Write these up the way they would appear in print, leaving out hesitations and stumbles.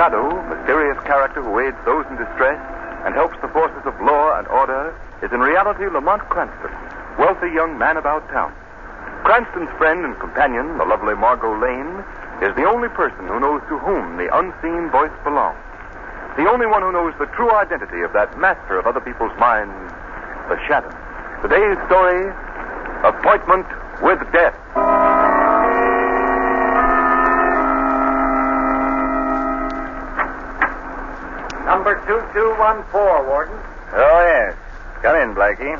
shadow, mysterious character who aids those in distress and helps the forces of law and order, is in reality Lamont Cranston, wealthy young man about town. Cranston's friend and companion, the lovely Margo Lane, is the only person who knows to whom the unseen voice belongs. The only one who knows the true identity of that master of other people's minds, the shadow. Today's story, Appointment with Death. Number 2214, Warden. Oh, yes. Come in, Blackie.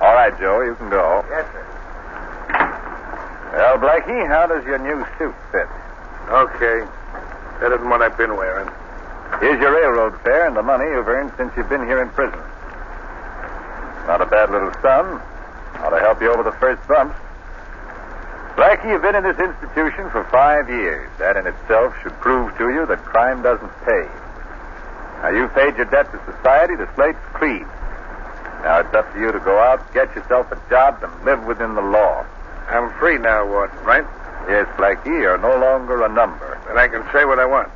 All right, Joe, you can go. Yes, sir. Well, Blackie, how does your new suit fit? Okay. Better than what I've been wearing. Here's your railroad fare and the money you've earned since you've been here in prison. Not a bad little sum. Ought to help you over the first bumps. Blackie, you've been in this institution for 5 years. That in itself should prove to you that crime doesn't pay. Now, you've paid your debt to society, the slate's clean. Now, it's up to you to go out, get yourself a job, and live within the law. I'm free now, Warden, right? Yes, Blackie, you're no longer a number. And I can say what I want.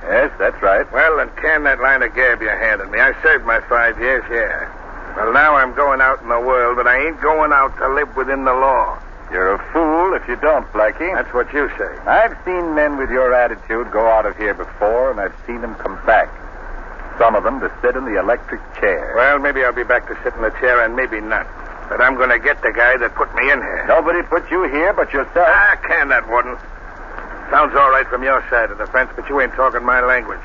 Yes, that's right. Well, then can that line of gab you handed me. I served my 5 years, yeah. Well, now I'm going out in the world, but I ain't going out to live within the law. You're a fool if you don't, Blackie. That's what you say. I've seen men with your attitude go out of here before, and I've seen them come back. Some of them to sit in the electric chair. Well, maybe I'll be back to sit in the chair, and maybe not. But I'm going to get the guy that put me in here. Nobody put you here but yourself. Can that, Warden. Sounds all right from your side of the fence, but you ain't talking my language.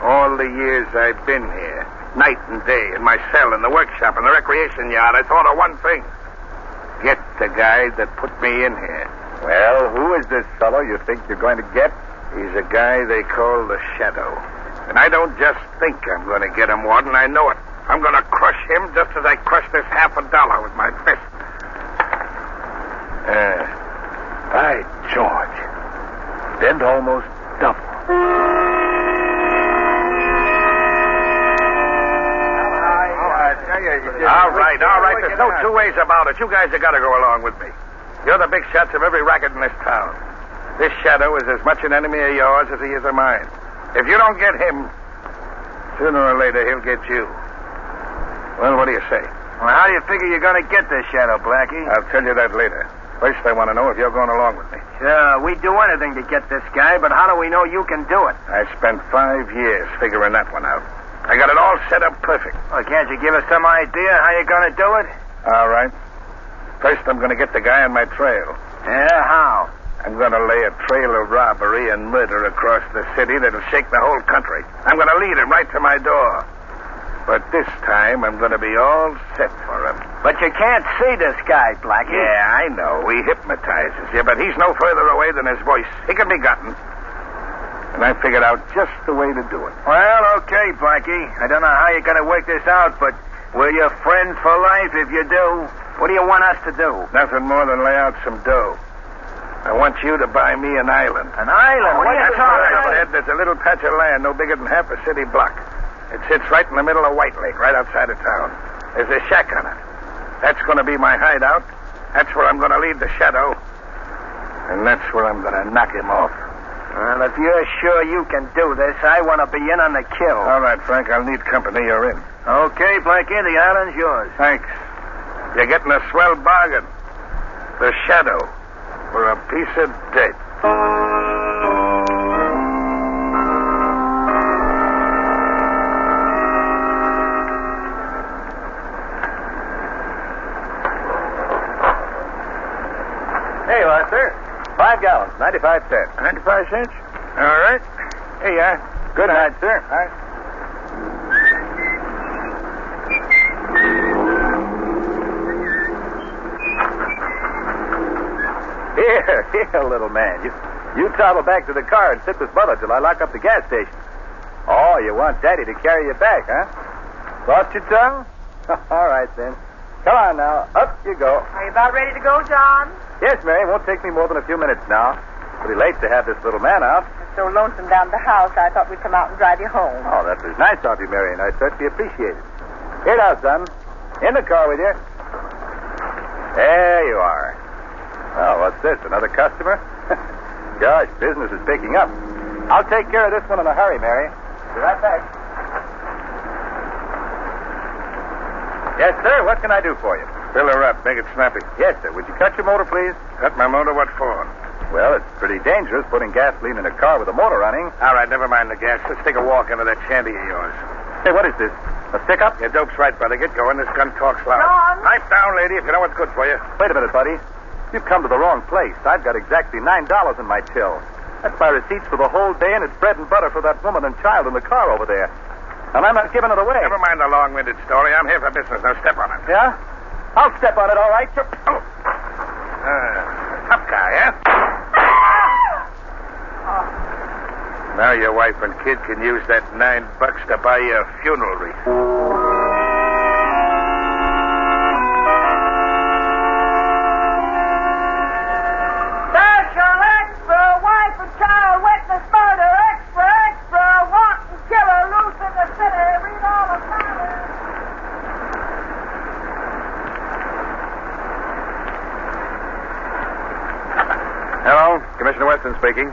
All the years I've been here, night and day, in my cell, in the workshop, in the recreation yard, I thought of one thing. Get the guy that put me in here. Well, who is this fellow you think you're going to get? He's a guy they call the Shadow. And I don't just think I'm going to get him, Warden. I know it. I'm going to crush him just as I crushed this $50 with my fist. By George. Bent almost double. All right. There's no two ways about it. You guys have got to go along with me. You're the big shots of every racket in this town. This Shadow is as much an enemy of yours as he is of mine. If you don't get him, sooner or later he'll get you. Well, what do you say? Well, how do you figure you're going to get this Shadow, Blackie? I'll tell you that later. First, I want to know if you're going along with me. Sure, we'd do anything to get this guy, but how do we know you can do it? I spent 5 years figuring that one out. I got it all set up perfect. Well, can't you give us some idea how you're going to do it? All right. First, I'm going to get the guy on my trail. Yeah, how? I'm going to lay a trail of robbery and murder across the city that'll shake the whole country. I'm going to lead him right to my door. But this time, I'm going to be all set for him. But you can't see this guy, Blackie. Yeah, I know. He hypnotizes you, but he's no further away than his voice. He can be gotten. And I figured out just the way to do it. Well, okay, Blackie. I don't know how you're going to work this out, but we're your friend for life if you do. What do you want us to do? Nothing more than lay out some dough. I want you to buy me an island. An island? What are you talking about? Ed, there's a little patch of land no bigger than half a city block. It sits right in the middle of White Lake, right outside of town. There's a shack on it. That's going to be my hideout. That's where I'm going to lead the Shadow. And that's where I'm going to knock him off. Well, if you're sure you can do this, I want to be in on the kill. All right, Frank, I'll need company. You're in. Okay, Blackie, the island's yours. Thanks. You're getting a swell bargain. The Shadow for a piece of dirt. Here you are, sir. 5 gallons, 95 cents. 95 cents? All right. Here you are. Good night, sir. All right. Here, little man. You toddle back to the car and sit with Mother till I lock up the gas station. Oh, you want Daddy to carry you back, huh? Lost your tongue? All right, then. Come on now. Up you go. Are you about ready to go, John? Yes, Mary. It won't take me more than a few minutes now. Pretty late to have this little man out. It's so lonesome down at the house, I thought we'd come out and drive you home. Oh, that was nice of you, Mary, and I certainly appreciate it. Here now, son. In the car with you. There you are. Oh, what's this? Another customer? Gosh, business is picking up. I'll take care of this one in a hurry, Mary. Be right back. Yes, sir. What can I do for you? Fill her up. Make it snappy. Yes, sir. Would you cut your motor, please? Cut my motor? What for? Well, it's pretty dangerous putting gasoline in a car with a motor running. All right, never mind the gas. Let's take a walk into that shanty of yours. Hey, what is this? A pickup? Your dope's right, brother. Get going. This gun talks loud. John? Pipe down, lady, if you know what's good for you. Wait a minute, buddy. You've come to the wrong place. I've got exactly $9 in my till. That's my receipts for the whole day, and it's bread and butter for that woman and child in the car over there. And I'm not giving it away. Never mind the long-winded story. I'm here for business. Now step on it. Yeah? I'll step on it, all right. Sure. Oh. Tough guy, huh? Now your wife and kid can use that $9 to buy you a funeral wreath. Special extra, wife and child witness murder. Extra, extra, wanton killer loose in the city. Read all about it. Hello, Commissioner Weston speaking.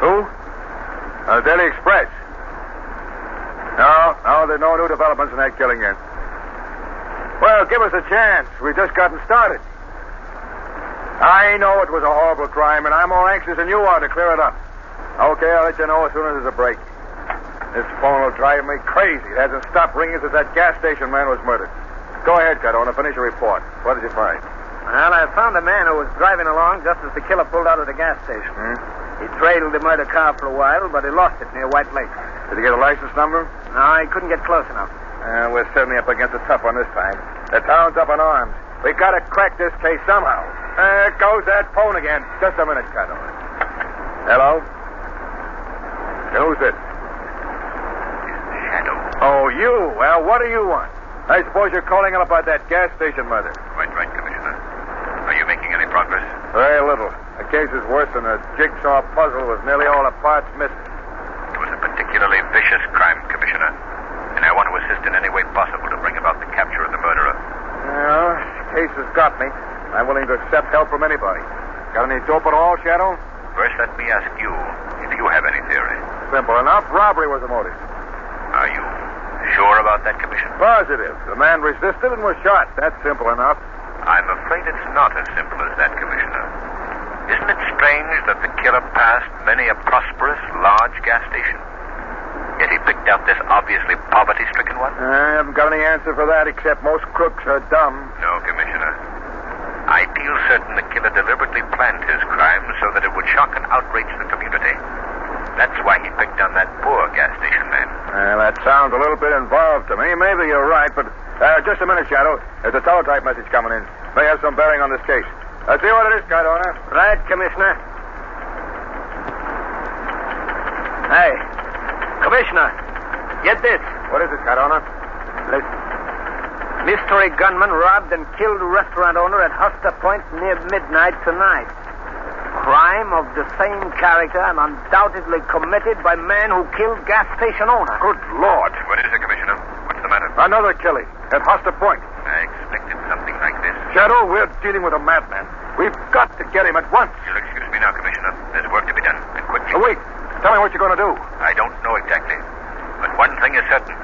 Who? Daily Express. No, there's no new developments in that killing yet. Well, give us a chance. We've just gotten started. I know it was a horrible crime, and I'm more anxious than you are to clear it up. Okay, I'll let you know as soon as there's a break. This phone will drive me crazy. It hasn't stopped ringing since that gas station man was murdered. Go ahead, Cardona. Finish your report. What did you find? Well, I found a man who was driving along just as the killer pulled out of the gas station. He trailed the murder car for a while, but he lost it near White Lake. Did you get a license number? No, he couldn't get close enough. We're certainly up against a tough one this time. The town's up in arms. We gotta crack this case somehow. There goes that phone again. Just a minute, Cardona. Hello? Who's it? Shadow. Oh, you. Well, what do you want? I suppose you're calling up about that gas station murder. Quite right, Commissioner. Are you making any progress? Very little. The case is worse than a jigsaw puzzle with nearly all the parts missing. It was a particularly vicious crime, Commissioner, and I want to assist in any way possible to bring about the capture of the murderer. Well, this case has got me. I'm willing to accept help from anybody. Got any dope at all, Shadow? First, let me ask you if you have any theory. Simple enough. Robbery was the motive. Are you sure about that, Commissioner? Positive. The man resisted and was shot. That's simple enough. I'm afraid it's not as simple as that, Commissioner. Isn't it strange that the killer passed many a prosperous, large gas station? Yet he picked out this obviously poverty-stricken one? I haven't got any answer for that, except most crooks are dumb. No, Commissioner. I feel certain the killer deliberately planned his crime so that it would shock and outrage the community. That's why he picked on that poor gas station man. Well, that sounds a little bit involved to me. Maybe you're right, but just a minute, Shadow. There's a teletype message coming in. May have some bearing on this case. See what it is, Cardona. Right, Commissioner. Hey, Commissioner, get this. What is it, Cardona? Listen. Mystery gunman robbed and killed restaurant owner at Huster Point near midnight tonight. Crime of the same character and undoubtedly committed by man who killed gas station owner. Good Lord. What is it, Commissioner? What's the matter? Another killing at Huster Point. I expected something like this. Shadow, we're dealing with a madman. We've got to get him at once. You'll excuse me now, Commissioner. There's work to be done, and quickly. Wait. Tell me what you're going to do. I don't know exactly. But one thing is certain.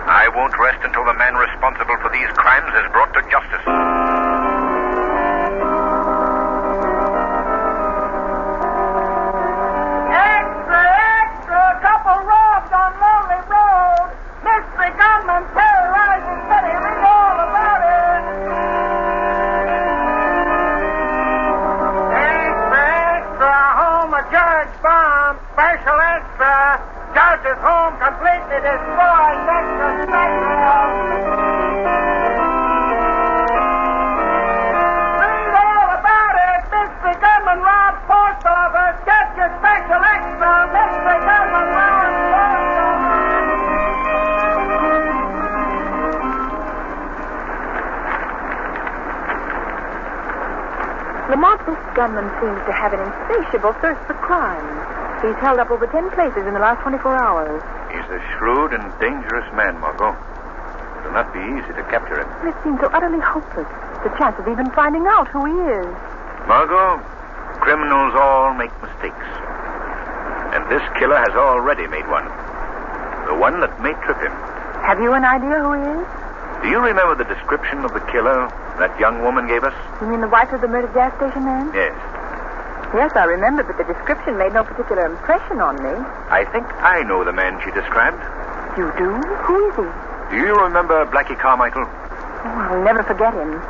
I won't rest until the man responsible for these crimes is brought to justice. Extra, extra, couple robbed on Lonely Road. Mystery gunman terrorizing city. Read all about it. Extra, extra, home of Judge Bomb. Special extra. Judge's home completely destroyed. Extra special. Read all about it. Mystery gunman robbed post office. Get your special extra. Mystery gunman robbed post office. Lamont, this gunman seems to have an insatiable thirst for crime. He's held up over 10 places in the last 24 hours. He's a shrewd and dangerous man, Margo. It'll not be easy to capture him. It seems so utterly hopeless. The chance of even finding out who he is. Margo, criminals all make mistakes. And this killer has already made one. The one that may trip him. Have you an idea who he is? Do you remember the description of the killer that young woman gave us? You mean the wife of the murdered gas station man? Yes. Yes, I remember, but the description made no particular impression on me. I think I know the man she described. You do? Who is he? Do you remember Blackie Carmichael? Oh, I'll never forget him.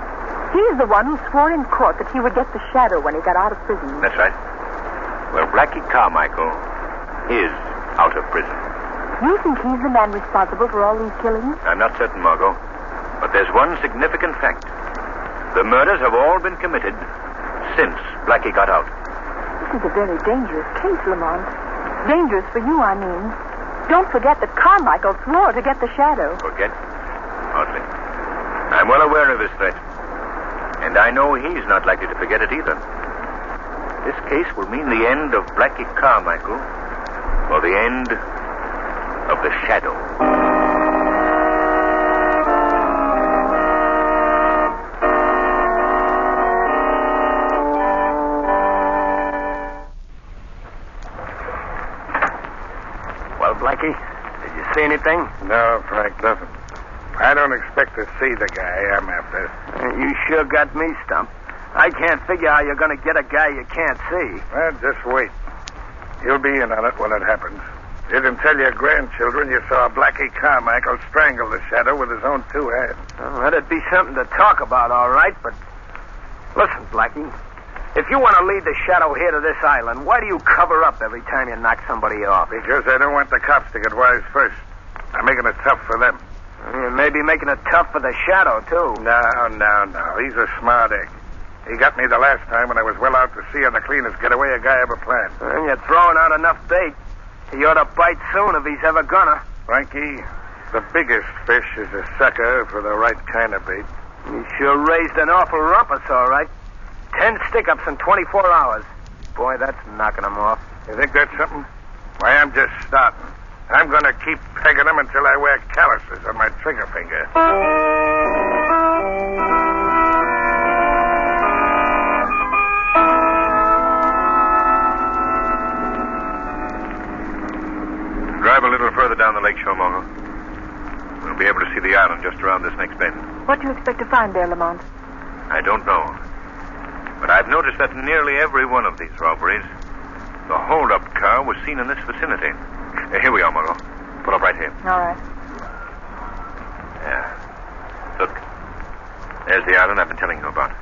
He's the one who swore in court that he would get the shadow when he got out of prison. That's right. Well, Blackie Carmichael is out of prison. You think he's the man responsible for all these killings? I'm not certain, Margo. But there's one significant fact. The murders have all been committed since Blackie got out. This is a very dangerous case, Lamont. Dangerous for you, I mean. Don't forget that Carmichael swore to get the shadow. Forget? Hardly. I'm well aware of his threat. And I know he's not likely to forget it either. This case will mean the end of Blackie Carmichael, or the end of the shadow. Well, Blackie, did you see anything? No, Frank, nothing. I don't expect to see the guy I'm after. You sure got me stumped. I can't figure how you're going to get a guy you can't see. Well, just wait. You'll be in on it when it happens. You can tell your grandchildren you saw Blackie Carmichael strangle the shadow with his own two hands. Well, that'd be something to talk about, all right, but... Listen, Blackie, if you want to lead the shadow here to this island, why do you cover up every time you knock somebody off? Because I don't want the cops to get wise first. I'm making it tough for them. You may be making it tough for the shadow, too. No. He's a smart egg. He got me the last time when I was well out to sea on the cleanest getaway a guy ever planned. And you're throwing out enough bait. He ought to bite soon if he's ever gonna. Frankie, the biggest fish is a sucker for the right kind of bait. You sure raised an awful rumpus, all right. 10 stick-ups in 24 hours. Boy, that's knocking him off. You think that's something? Why, I'm just starting. I'm going to keep pegging them until I wear calluses on my trigger finger. Drive a little further down the lakeshore, Margo. We'll be able to see the island just around this next bend. What do you expect to find there, Lamont? I don't know. But I've noticed that in nearly every one of these robberies, the hold-up car was seen in this vicinity. Here we are, Margo. Pull up right here. All right. Yeah. Look. There's the island I've been telling you about.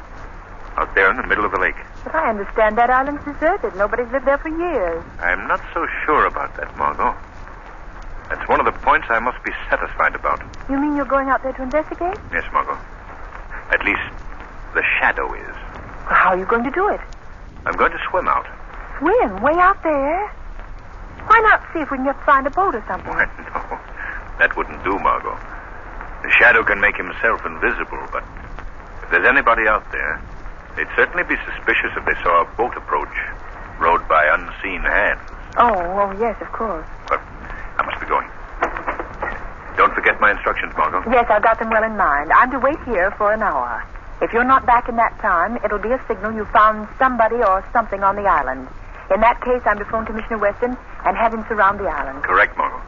Out there in the middle of the lake. But I understand that island's deserted. Nobody's lived there for years. I'm not so sure about that, Margo. That's one of the points I must be satisfied about. You mean you're going out there to investigate? Yes, Margo. At least, the shadow is. Well, how are you going to do it? I'm going to swim out. Swim? Way out there? Why not see if we can just find a boat or something? Why, no. That wouldn't do, Margo. The shadow can make himself invisible, but if there's anybody out there, they'd certainly be suspicious if they saw a boat approach, rowed by unseen hands. Oh, yes, of course. But I must be going. Don't forget my instructions, Margo. Yes, I've got them well in mind. I'm to wait here for an hour. If you're not back in that time, it'll be a signal you found somebody or something on the island. In that case, I'm to phone Commissioner Weston and have him surround the island. Correct, Margo.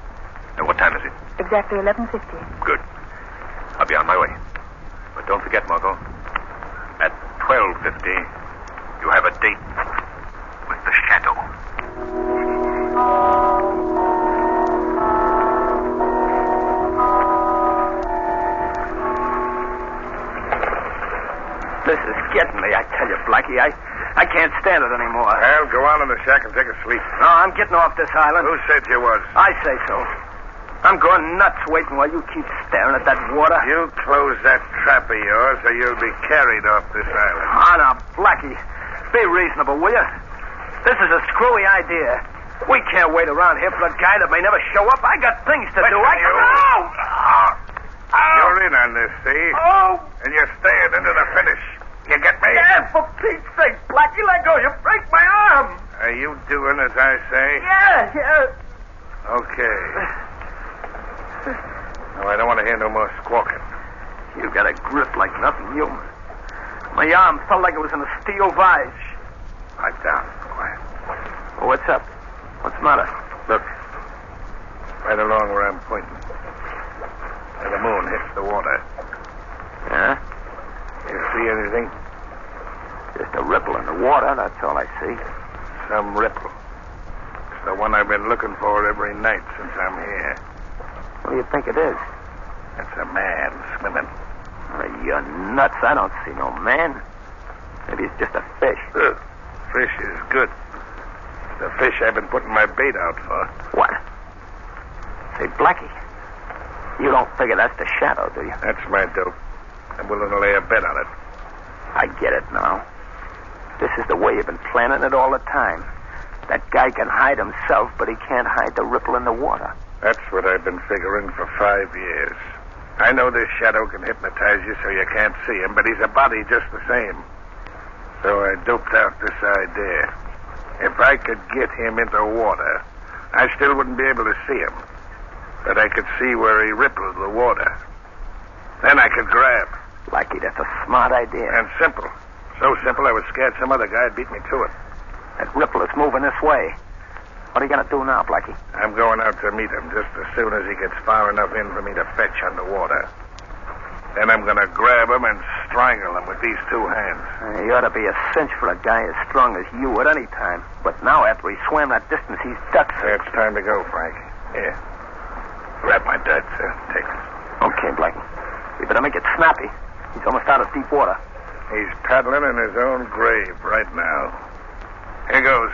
Now, what time is it? Exactly 11:50. Good. I'll be on my way. But don't forget, Margo, at 12:50, you have a date with the shadow. This is getting me, I tell you, Blackie. I can't stand it anymore. Well, go on in the shack and take a sleep. No, I'm getting off this island. Who said you was? I say so. I'm going nuts waiting while you keep staring at that water. You close that trap of yours or you'll be carried off this island. Ah, now, Blackie, be reasonable, will you? This is a screwy idea. We can't wait around here for a guy that may never show up. I got things to do. You're in on this, see? Oh! And you're staying into the finish. You get me? Yeah, for Pete's sake, Blackie, let go. You break my arm. Are you doing as I say? Yeah. Okay. Oh, I don't want to hear no more squawking. You got a grip like nothing human. My arm felt like it was in a steel vise. Pipe down. Quiet. Well, what's up? What's What's the matter? Look. Right along where I'm pointing. Where the moon hits the water. Yeah? You see anything? Just a ripple in the water, that's all I see. Some ripple. It's the one I've been looking for every night since I'm here. What do you think it is? That's a man swimming. You're nuts. I don't see no man. Maybe it's just a fish. Fish is good. The fish I've been putting my bait out for. What? Say, Blackie, you don't figure that's the shadow, do you? That's my dope. I'm willing to lay a bet on it. I get it now. This is the way you've been planning it all the time. That guy can hide himself, but he can't hide the ripple in the water. That's what I've been figuring for 5 years. I know this shadow can hypnotize you so you can't see him, but he's a body just the same. So I doped out this idea. If I could get him into water, I still wouldn't be able to see him. But I could see where he rippled the water. Then I could grab. Blackie, that's a smart idea. And simple. So simple I was scared some other guy'd beat me to it. That ripple is moving this way. What are you going to do now, Blackie? I'm going out to meet him just as soon as he gets far enough in for me to fetch underwater. Then I'm going to grab him and strangle him with these two hands. You ought to be a cinch for a guy as strong as you at any time. But now, after he swam that distance, he's ducked. It's time to go, Frank. Here. Grab my duds. Take it. Okay, Blackie. You better make it snappy. He's almost out of deep water. He's paddling in his own grave right now. Here goes.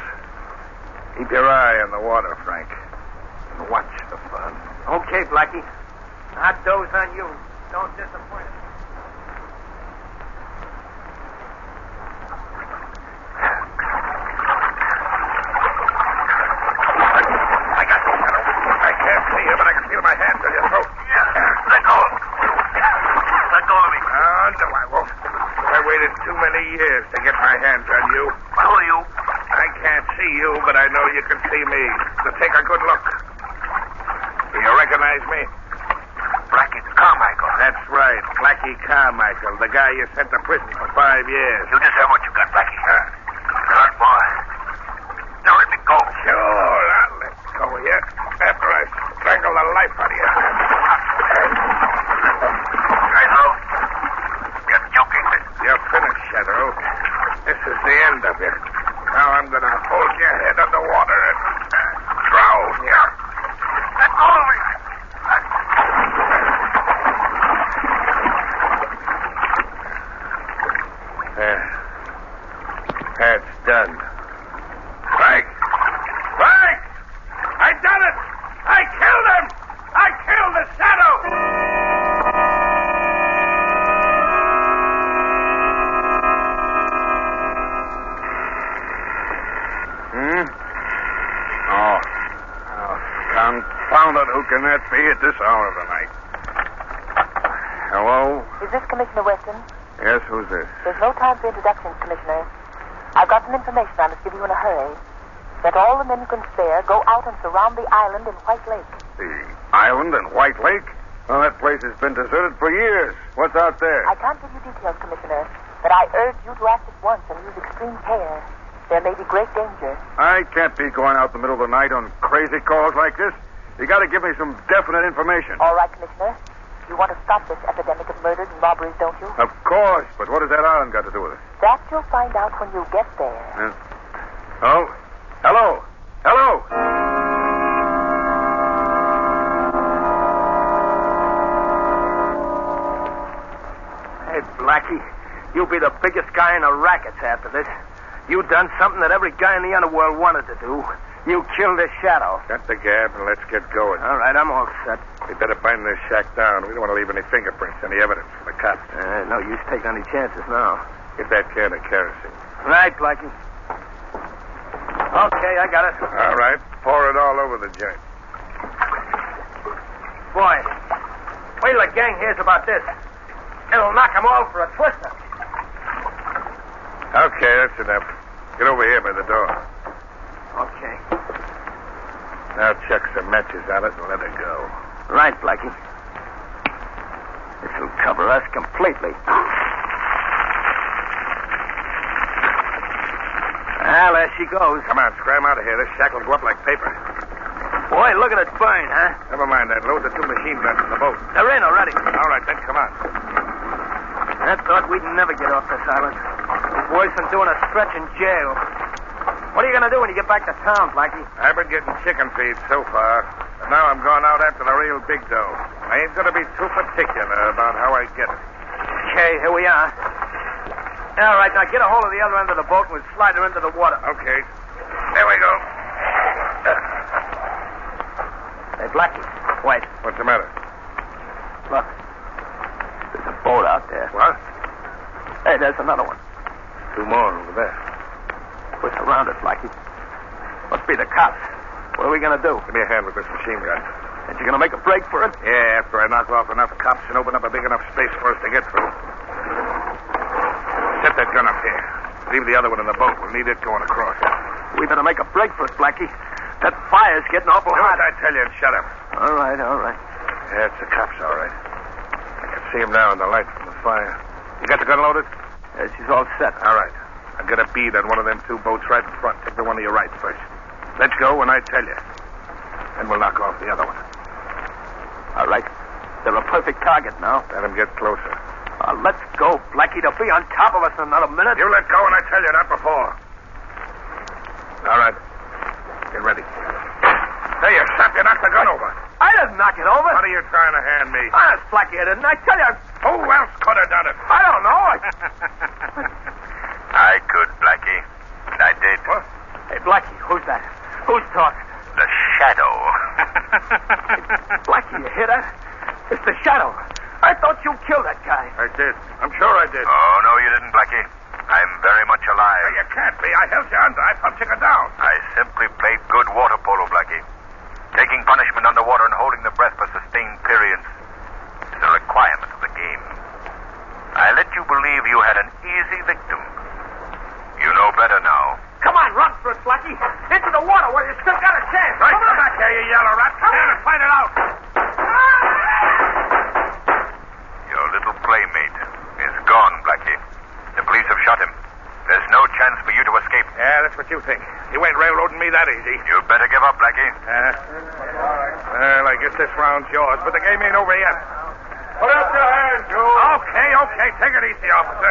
Keep your eye on the water, Frank. And watch the fun. Okay, Blackie. I'll doze on you. Don't disappoint us. I got you, Shadow. I can't see you, but I can feel my hands on your throat. Yeah, let go. Let go of me. Oh, no, I won't. I waited too many years to get my hands on you. Who are you? I can't see you, but I know you can see me. So take a good look. Do you recognize me? Blackie Carmichael. That's right. Blackie Carmichael, the guy you sent to prison for 5 years. You deserve what you got, Blackie. Good boy. Now let me go. Sure, I'll let go of you after I strangle the life out of you. Shadow, you're joking. You're finished, Shadow. This is the end of you. Now I'm going to hold your head underwater and drown you. Let go of me. That's done. Frank! Frank! I done it! I killed him! I killed the shadow! Oh, confound it. Who can that be at this hour of the night? Hello? Is this Commissioner Weston? Yes, who's this? There's no time for introductions, Commissioner. I've got some information I must give you in a hurry. Let all the men you can spare go out and surround the island in White Lake. The island in White Lake? Well, that place has been deserted for years. What's out there? I can't give you details, Commissioner, but I urge you to act at once and use extreme care. There may be great danger. I can't be going out in the middle of the night on crazy calls like this. You got to give me some definite information. All right, Commissioner. You want to stop this epidemic of murders and robberies, don't you? Of course, but what has that island got to do with it? That you'll find out when you get there. Oh? Hello? Hello? Hey, Blackie, you'll be the biggest guy in the rackets after this. You done something that every guy in the underworld wanted to do. You killed this shadow. Got the gab, and let's get going. All right, I'm all set. We better bind this shack down. We don't want to leave any fingerprints, any evidence for the cops. No use taking any chances now. Get that can of kerosene. Right, Blackie. Okay, I got it. All right. Pour it all over the joint. Boy, wait till the gang hears about this. It'll knock them all for a twister. Okay, that's enough. Get over here by the door. Okay. Now chuck some matches on it and let it go. Right, Blackie. This'll cover us completely. Well, there she goes. Come on, scram out of here. This shack will go up like paper. Boy, look at it burn, huh? Never mind that. Load the 2 machine guns in the boat. They're in already. All right, then, come on. I thought we'd never get off this island. It's worse than doing a stretch in jail. What are you going to do when you get back to town, Blackie? I've been getting chicken feed so far, but now I'm going out after the real big dough. I ain't going to be too particular about how I get it. Okay, here we are. All right, now get a hold of the other end of the boat and we'll slide her into the water. Okay. There we go. Hey, Blackie, wait. What's the matter? Look. There's a boat out there. What? Hey, there's another one. 2 more over there. We're surrounded, Blackie. Must be the cops. What are we going to do? Give me a hand with this machine gun. Ain't you going to make a break for it? Yeah, after I knock off enough cops and open up a big enough space for us to get through. Set that gun up here. Leave the other one in the boat. We'll need it going across. We better make a break for it, Blackie. That fire's getting awful Do hot. as I tell you and shut up. All right, all right. Yeah, it's the cops, all right. I can see them now in the light from the fire. You got the gun loaded? Yeah, she's all set. All right. I'll get a bead on one of them 2 boats right in front. Take the one to your right first. Let's go when I tell you. Then we'll knock off the other one. All right. They're a perfect target now. Let them get closer. Let's go, Blackie. They'll be on top of us in another minute. You let go when I tell you, not before. All right. Get ready. There, you sap. You knocked the gun over. I didn't knock it over. What are you trying to hand me? Honest, Blackie, I didn't. I tell you. Who else could have done it? I don't know. I could, Blackie. And I did. What? Hey, Blackie, who's that? Who's talking? The Shadow. Blackie, you hear that? It's the Shadow. I thought you killed that guy. I did. I'm sure I did. Oh, no, you didn't, Blackie. I'm very much alive. You can't be. I held you under. I pumped you down. I simply played good water polo, Blackie. Taking punishment underwater and holding the breath for sustained periods is a requirement of the game. I let you believe you had an easy victim. You know better now. Come on, run for it, Blackie. Into the water where you still got a chance. Right, Come on. come back here, you yellow rat. Come on and fight it out. Your little playmate is gone, Blackie. The police have shot him. There's no chance for you to escape. Yeah, that's what you think. You ain't railroading me that easy. You better give up, Blackie. Well, I guess this round's yours, but the game ain't over yet. Put up your hands, Joe. Okay. Take it easy, officer.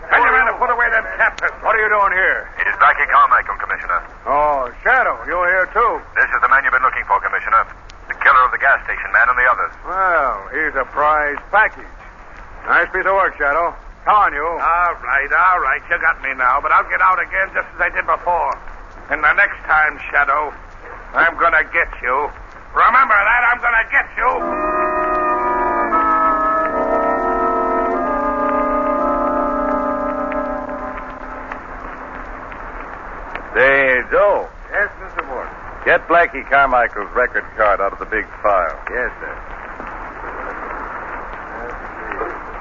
Tell your man to put away them cap pistols. What are you doing here? It is Blackie Carmichael, Commissioner. Oh, Shadow, you're here too. This is the man you've been looking for, Commissioner. The killer of the gas station man and the others. Well, he's a prize package. Nice piece of work, Shadow. Come on, you. All right. You got me now, but I'll get out again just as I did before. And the next time, Shadow, I'm gonna get you. Remember that, I'm gonna get you. Say, Joe, Yes, Mr. Ward. get Blackie Carmichael's record card out of the big file. Yes, sir.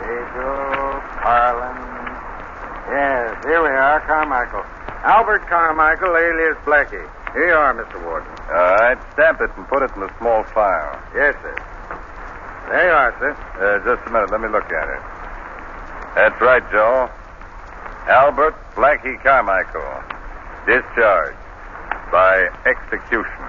Pedro, Harlan. Yes, here we are, Carmichael. Albert Carmichael, alias Blackie. Here you are, Mr. Warden. All right, stamp it and put it in the small file. Yes, sir. There you are, sir. Just a minute, let me look at it. That's right, Joe. Albert Blackie Carmichael. Discharged by execution.